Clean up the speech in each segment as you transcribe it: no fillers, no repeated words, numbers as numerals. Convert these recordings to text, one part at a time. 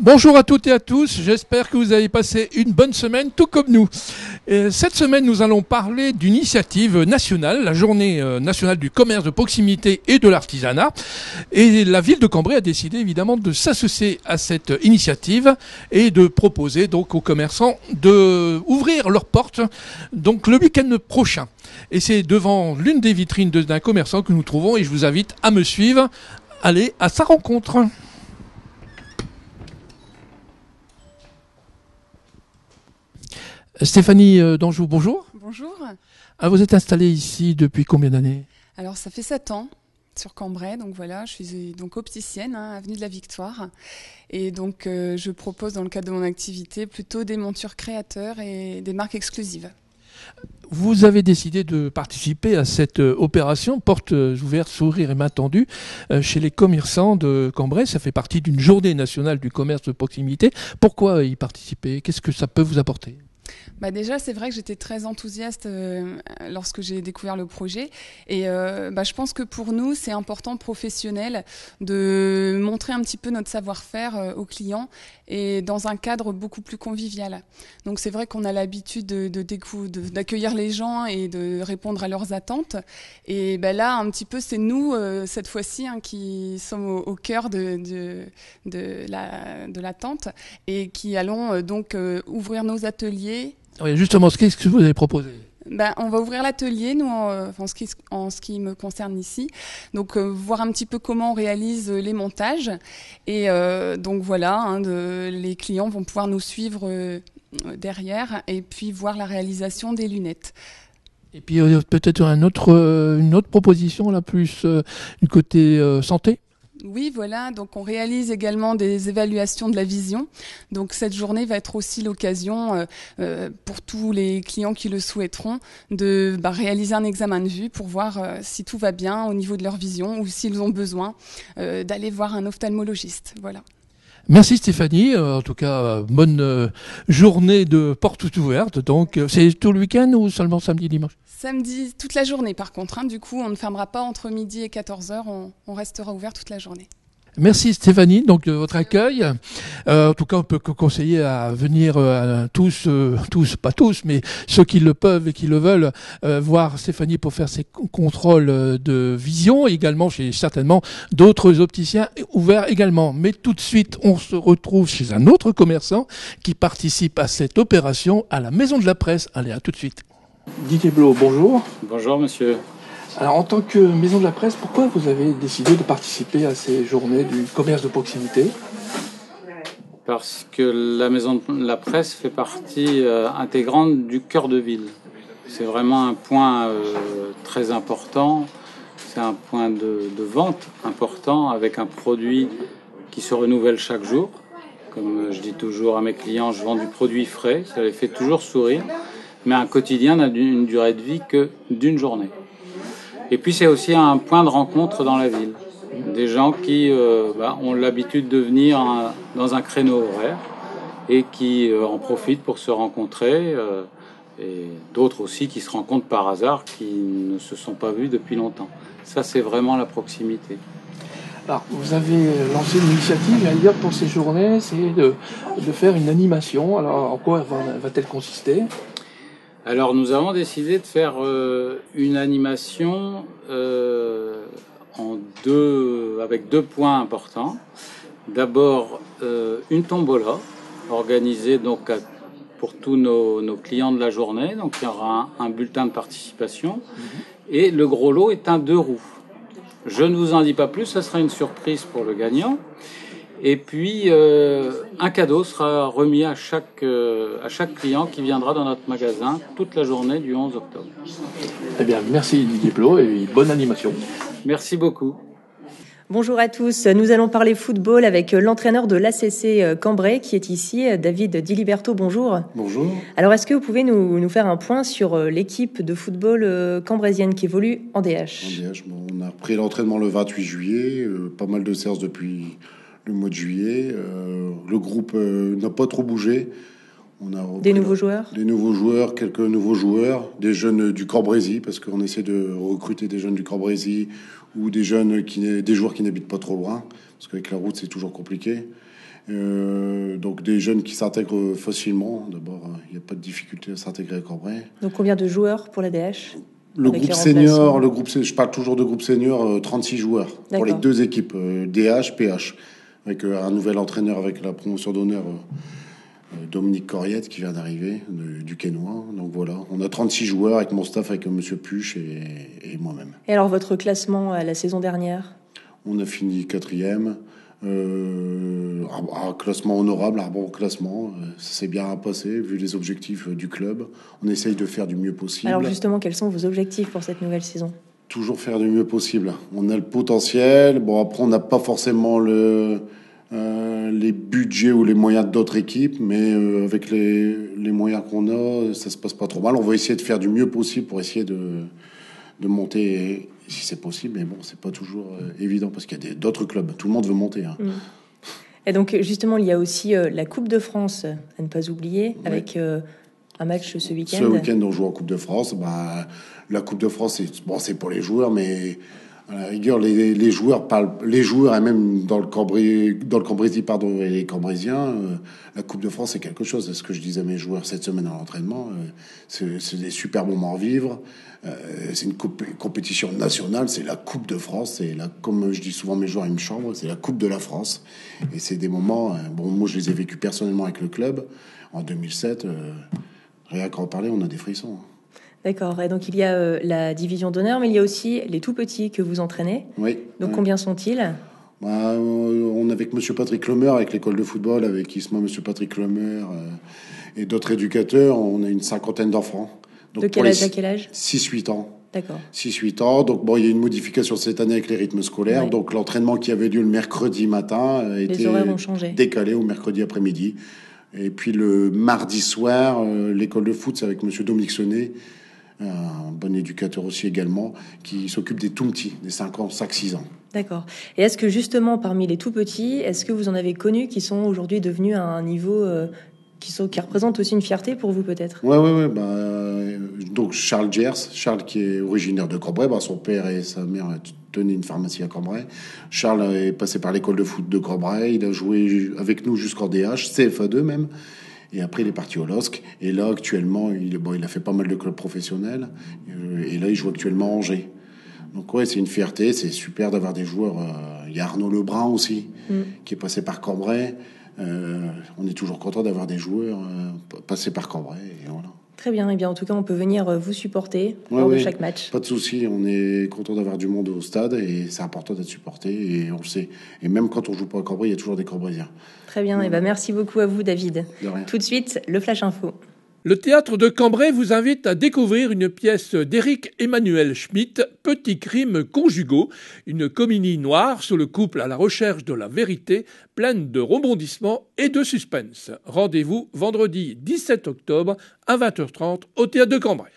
Bonjour à toutes et à tous, j'espère que vous avez passé une bonne semaine, tout comme nous. Cette semaine, nous allons parler d'une initiative nationale, la journée nationale du commerce de proximité et de l'artisanat. Et la ville de Cambrai a décidé évidemment de s'associer à cette initiative et de proposer donc aux commerçants d'ouvrir leurs portes donc le week-end prochain. Et c'est devant l'une des vitrines d'un commerçant que nous trouvons et je vous invite à me suivre. Allez à sa rencontre. Stéphanie d'Anjou, bonjour. Bonjour. Ah, vous êtes installée ici depuis combien d'années? Alors ça fait 7 ans sur Cambrai, donc voilà, je suis donc opticienne, avenue de la Victoire. Et donc je propose dans le cadre de mon activité plutôt des montures créateurs et des marques exclusives. Vous avez décidé de participer à cette opération Portes ouvertes, sourires et main tendues chez les commerçants de Cambrai. Ça fait partie d'une journée nationale du commerce de proximité. Pourquoi y participer? Qu'est-ce que ça peut vous apporter? Déjà, c'est vrai que j'étais très enthousiaste lorsque j'ai découvert le projet. Et je pense que pour nous, c'est important, professionnel, de montrer un petit peu notre savoir-faire aux clients et dans un cadre beaucoup plus convivial. Donc c'est vrai qu'on a l'habitude d'accueillir les gens et de répondre à leurs attentes. Et là, un petit peu, c'est nous, cette fois-ci, qui sommes au cœur de l'attente et qui allons donc ouvrir nos ateliers. Oui, justement, qu'est-ce que vous avez proposé? On va ouvrir l'atelier, nous, en ce qui me concerne ici. Donc, voir un petit peu comment on réalise les montages. Et donc, voilà, les clients vont pouvoir nous suivre derrière et puis voir la réalisation des lunettes. Et puis, peut-être une autre proposition, là, plus du côté santé? Oui, voilà. Donc, on réalise également des évaluations de la vision. Donc, cette journée va être aussi l'occasion pour tous les clients qui le souhaiteront de réaliser un examen de vue pour voir si tout va bien au niveau de leur vision ou s'ils ont besoin d'aller voir un ophtalmologiste. Voilà. Merci Stéphanie. En tout cas, bonne journée de portes ouvertes. Donc, c'est tout le week-end ou seulement samedi, dimanche? Samedi, toute la journée par contre. Du coup, on ne fermera pas entre midi et 14h. On restera ouvert toute la journée. Merci Stéphanie donc de votre accueil. En tout cas, on peut conseiller à venir tous, pas tous, mais ceux qui le peuvent et qui le veulent, voir Stéphanie pour faire ses contrôles de vision. Également, chez certainement d'autres opticiens ouverts également. Mais tout de suite, on se retrouve chez un autre commerçant qui participe à cette opération à la Maison de la Presse. Allez, à tout de suite. Didier Blot, bonjour. Bonjour monsieur. Alors, en tant que Maison de la Presse, pourquoi vous avez décidé de participer à ces journées du commerce de proximité? Parce que la Maison de la Presse fait partie intégrante du cœur de ville. C'est vraiment un point très important. C'est un point de vente important avec un produit qui se renouvelle chaque jour. Comme je dis toujours à mes clients, je vends du produit frais. Ça les fait toujours sourire. Mais un quotidien n'a une durée de vie que d'une journée. Et puis c'est aussi un point de rencontre dans la ville. Des gens qui ont l'habitude de venir dans un créneau horaire et qui en profitent pour se rencontrer. Et d'autres aussi qui se rencontrent par hasard, qui ne se sont pas vus depuis longtemps. Ça, c'est vraiment la proximité. Alors, vous avez lancé une initiative, j'allais dire, pour ces journées, c'est de faire une animation. Alors, en quoi va-t-elle consister? Alors nous avons décidé de faire une animation avec deux points importants. D'abord une tombola organisée donc pour tous nos clients de la journée. Donc il y aura un bulletin de participation et le gros lot est un 2 roues. Je ne vous en dis pas plus, ça sera une surprise pour le gagnant. Et puis, un cadeau sera remis à chaque client qui viendra dans notre magasin toute la journée du 11 octobre. Eh bien, merci Didier Blot et bonne animation. Merci beaucoup. Bonjour à tous. Nous allons parler football avec l'entraîneur de l'ACC Cambrai qui est ici, David Diliberto. Bonjour. Bonjour. Alors, est-ce que vous pouvez nous faire un point sur l'équipe de football cambraisienne qui évolue en DH? En DH, on a repris l'entraînement le 28 juillet, pas mal de séances depuis le mois de juillet. Le groupe n'a pas trop bougé. On a des nouveaux joueurs? Des nouveaux joueurs, quelques nouveaux joueurs, des jeunes du Cambrésis, parce qu'on essaie de recruter des jeunes du Cambrésis ou des joueurs qui n'habitent pas trop loin, parce qu'avec la route, c'est toujours compliqué. Donc des jeunes qui s'intègrent facilement. D'abord, il n'y a pas de difficulté à s'intégrer à Cambrai. Donc combien de joueurs pour la DH? Le groupe senior, je parle toujours de groupe senior, 36 joueurs pour les deux équipes, DH, PH, avec un nouvel entraîneur avec la promotion d'honneur, Dominique Corriette, qui vient d'arriver, du Quénois. Donc voilà, on a 36 joueurs avec mon staff, avec Monsieur Puche et moi-même. Et alors votre classement à la saison dernière? On a fini 4e. Un classement honorable, un bon classement. Ça s'est bien passé, vu les objectifs du club. On essaye de faire du mieux possible. Alors justement, quels sont vos objectifs pour cette nouvelle saison? Toujours faire du mieux possible. On a le potentiel. Bon, après, on n'a pas forcément les budgets ou les moyens d'autres équipes, mais avec les moyens qu'on a, ça se passe pas trop mal. On va essayer de faire du mieux possible pour essayer de monter, si c'est possible. Mais bon, c'est pas toujours évident parce qu'il y a d'autres clubs. Tout le monde veut monter. Hein. Et donc, justement, il y a aussi la Coupe de France, à ne pas oublier, avec un match ce week-end. Ce week-end, on joue en Coupe de France. La Coupe de France, c'est pour les joueurs, mais à la rigueur, les joueurs parlent, les joueurs, et même dans le Cambrésis, et les Cambrésiens, la Coupe de France, c'est quelque chose. C'est ce que je disais à mes joueurs cette semaine à l'entraînement. C'est des super moments à vivre. C'est une compétition nationale, c'est la Coupe de France. Comme je dis souvent à mes joueurs, ils me chambrent, c'est la Coupe de la France. Et c'est des moments, moi je les ai vécus personnellement avec le club en 2007. Rien qu'à en parler, on a des frissons. D'accord. Et donc il y a la division d'honneur, mais il y a aussi les tout petits que vous entraînez. Oui. Donc combien sont-ils? On est avec Monsieur Patrick Lemer, avec l'école de football, avec Isma, Monsieur Patrick Lemer et d'autres éducateurs. On a une 50aine d'enfants. Donc, de quel âge à quel âge? 6-8 ans. D'accord. 6-8 ans. Donc il y a une modification cette année avec les rythmes scolaires. Ouais. Donc l'entraînement qui avait lieu le mercredi matin a été décalé au mercredi après-midi. Et puis le mardi soir, l'école de foot, c'est avec Monsieur Dominique Sonnet, un bon éducateur aussi également, qui s'occupe des tout petits, des 5 ans, 5-6 ans. D'accord. Et est-ce que justement, parmi les tout petits, est-ce que vous en avez connu qui sont aujourd'hui devenus à un niveau qui représentent aussi une fierté pour vous peut-être? Oui. Donc Charles Gers, qui est originaire de Cambrai, son père et sa mère tenaient une pharmacie à Cambrai. Charles est passé par l'école de foot de Cambrai, il a joué avec nous jusqu'en DH, CFA2 même. Et après, il est parti au LOSC. Et là, actuellement, il a fait pas mal de clubs professionnels. Et là, il joue actuellement à Angers. Donc, ouais, c'est une fierté. C'est super d'avoir des joueurs. Il y a Arnaud Lebrun aussi, qui est passé par Cambrai. On est toujours content d'avoir des joueurs passés par Cambrai. Et voilà. Très bien. Et bien, en tout cas, on peut venir vous supporter lors de chaque match. Pas de souci. On est content d'avoir du monde au stade. Et c'est important d'être supporté. Et on le sait. Et même quand on joue pas à Cambrai, il y a toujours des Cambrésiens. Très bien, et merci beaucoup à vous, David. Tout de suite, le Flash Info. Le théâtre de Cambrai vous invite à découvrir une pièce d'Éric Emmanuel Schmitt, Petits crimes conjugaux, une comédie noire sur le couple à la recherche de la vérité, pleine de rebondissements et de suspense. Rendez-vous vendredi 17 octobre à 20h30 au théâtre de Cambrai.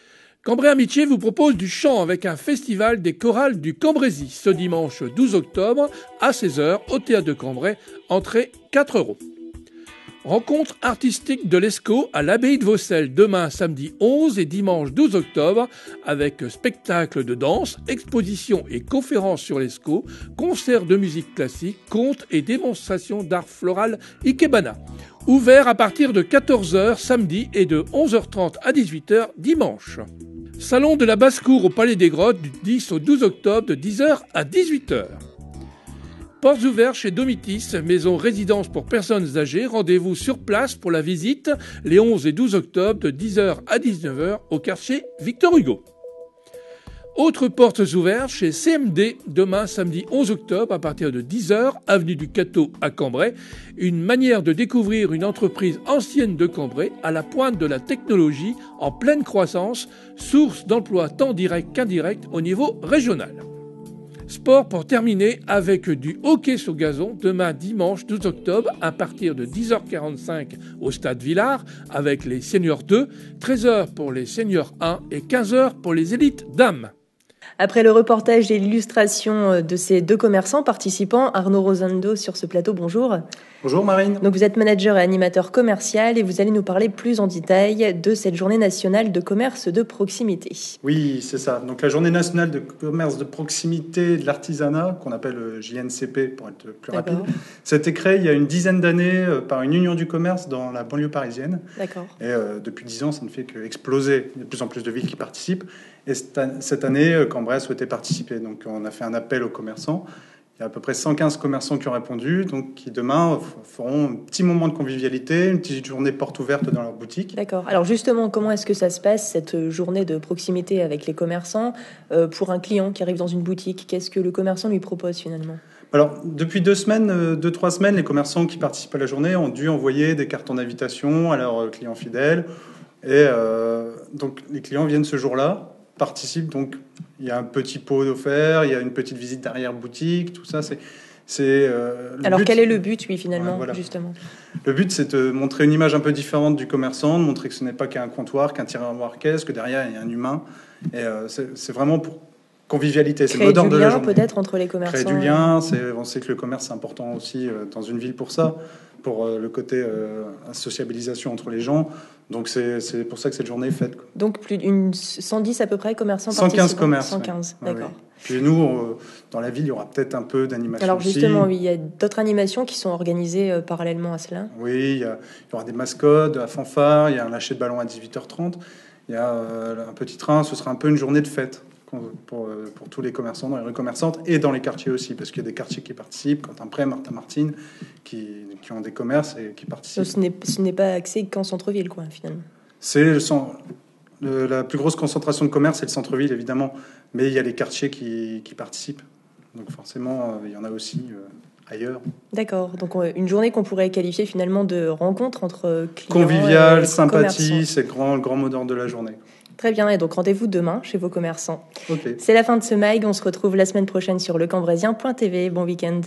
Cambrai Amitié vous propose du chant avec un festival des chorales du Cambrésis ce dimanche 12 octobre à 16h au théâtre de Cambrai, entrée 4 €. Rencontre artistique de l'ESCO à l'abbaye de Vaucelles demain samedi 11 et dimanche 12 octobre avec spectacle de danse, exposition et conférences sur l'ESCO, concerts de musique classique, contes et démonstrations d'art floral ikebana. Ouvert à partir de 14h samedi et de 11h30 à 18h dimanche. Salon de la basse-cour au Palais des Grottes du 10 au 12 octobre de 10h à 18h. Portes ouvertes chez Domitis, maison résidence pour personnes âgées. Rendez-vous sur place pour la visite les 11 et 12 octobre de 10h à 19h au quartier Victor Hugo. Autres portes ouvertes chez CMD demain samedi 11 octobre à partir de 10h, avenue du Cateau à Cambrai. Une manière de découvrir une entreprise ancienne de Cambrai à la pointe de la technologie en pleine croissance, source d'emplois tant directs qu'indirects au niveau régional. Sport pour terminer avec du hockey sur gazon demain dimanche 12 octobre à partir de 10h45 au stade Villars avec les seniors 2, 13h pour les seniors 1 et 15h pour les élites dames. Après le reportage et l'illustration de ces deux commerçants participants, Arnaud Rosando sur ce plateau, bonjour. Bonjour Marine. Donc vous êtes manager et animateur commercial et vous allez nous parler plus en détail de cette journée nationale de commerce de proximité. Oui, c'est ça. Donc la journée nationale de commerce de proximité de l'artisanat, qu'on appelle JNCP pour être plus rapide, ça a été créé il y a une dizaine d'années par une union du commerce dans la banlieue parisienne. D'accord. Et depuis 10 ans, ça ne fait qu'exploser. Il y a de plus en plus de villes qui participent. Et cette année, Cambrai souhaitait participer. Donc on a fait un appel aux commerçants. Il y a à peu près 115 commerçants qui ont répondu, donc qui demain feront un petit moment de convivialité, une petite journée porte ouverte dans leur boutique. D'accord. Alors justement, comment est-ce que ça se passe, cette journée de proximité avec les commerçants, pour un client qui arrive dans une boutique? Qu'est-ce que le commerçant lui propose finalement? Alors, depuis 2 semaines, 2-3 semaines, les commerçants qui participent à la journée ont dû envoyer des cartons d'invitation à leurs clients fidèles. Et donc, les clients viennent ce jour-là, participent. Donc, il y a un petit pot offert, il y a une petite visite d'arrière-boutique, tout ça. Alors, quel est le but, finalement, voilà. Justement? Le but, c'est de montrer une image un peu différente du commerçant, de montrer que ce n'est pas qu'un comptoir, qu'un tiroir-caisse, que derrière, il y a un humain. Et c'est vraiment pour convivialité. C'est le mot d'ordre de la journée. Peut-être entre les commerçants. Créer du lien. On sait que le commerce, c'est important aussi dans une ville pour ça, pour le côté sociabilisation entre les gens. Donc, c'est pour ça que cette journée est faite. Donc, plus d'une 110 à peu près commerçants 115 commerces. 115, ouais. d'accord. Oui. Puis nous, dans la ville, il y aura peut-être un peu d'animation. Alors justement, aussi. Oui, il y a d'autres animations qui sont organisées parallèlement à cela. Oui, il y aura des mascottes, de la fanfare, il y a un lâcher de ballon à 18h30, il y a un petit train, ce sera un peu une journée de fête pour tous les commerçants dans les rues commerçantes et dans les quartiers aussi, parce qu'il y a des quartiers qui participent, Quentin-Pré, Martin-Martine, qui ont des commerces et qui participent. Donc ce n'est pas axé qu'en centre-ville, quoi, finalement. C'est la plus grosse concentration de commerce, c'est le centre-ville, évidemment, mais il y a les quartiers qui participent. Donc forcément, il y en a aussi ailleurs. D'accord. Donc une journée qu'on pourrait qualifier finalement de rencontre entre clients. Convivial, et sympathie, c'est le grand mot d'ordre de la journée. Très bien, et donc rendez-vous demain chez vos commerçants. Okay. C'est la fin de ce MAG, on se retrouve la semaine prochaine sur lecambraisien.tv. Bon week-end.